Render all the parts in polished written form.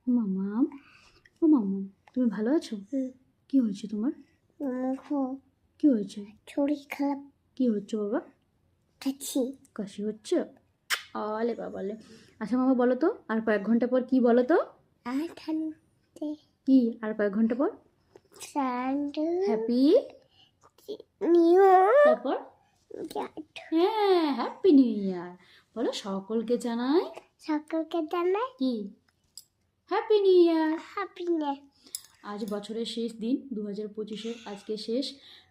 মামা, ও মামা, তুমি ভালো আছো? কি হয়েছে তোমার? কি হয়েছে? শরীর খারাপ কি হচ্ছে বাবা? কাশি কাশি হচ্ছে? আলে বাবালে। আচ্ছা মামা, বলো তো আর কয়েক ঘন্টা পর কি বলো তো? আর ঠান্ডা কি আর কয়েক ঘন্টা পর? ঠান্ডা হ্যাপি নিউ তারপর হ্যাঁ, হ্যাপি নিউ ইয়ার বলো সকলকে জানাই। সকলকে জানাই কি? Happy new year. হ্যাপিনেস। আজ বছরের শেষ দিন, 2025-এর আজকে শেষ।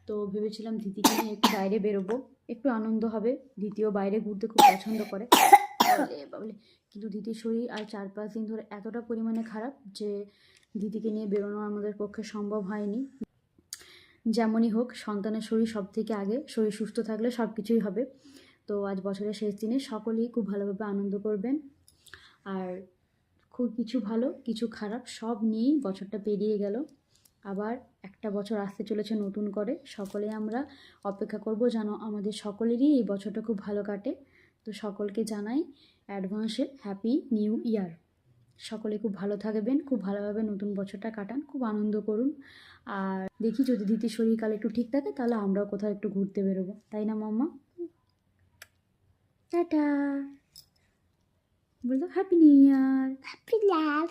তো ভেবেছিলাম দিদিকে নিয়ে একটু বাইরে বেরোবো, একটু আনন্দ হবে। দিদিও বাইরে ঘুরতে খুব পছন্দ করে। বাবলে, কিন্তু দিদির শরীর আর 4-5 দিন ধরে এতটা পরিমাণে খারাপ যে দিদিকে নিয়ে বেরোনো আমাদের পক্ষে সম্ভব হয়নি। যেমনই হোক, সন্তানের শরীর সব থেকে আগে, শরীর সুস্থ থাকলে সব কিছুই হবে। তো আজ বছরের শেষ দিনে সকলেই খুব ভালোভাবে আনন্দ করবেন। আর খুব কিছু ভালো কিছু খারাপ সব নিয়েই বছরটা পেরিয়ে গেল। আবার একটা বছর আসতে চলেছে নতুন করে। সকলে আমরা অপেক্ষা করব যেন আমাদের সকলেরই এই বছরটা খুব ভালো কাটে। তো সকলকে জানাই অ্যাডভান্সে হ্যাপি নিউ ইয়ার। সকলে খুব ভালো থাকবেন, খুব ভালোভাবে নতুন বছরটা কাটান, খুব আনন্দ করুন। আর দেখি যদি দিদির শরীর কাল একটু ঠিক থাকে তাহলে আমরাও কোথাও একটু ঘুরতে বেরোবো, তাই না মাম্মা? টাটা বলতো হ্যাপি নিউ ইয়ার। হ্যাপি লাভ।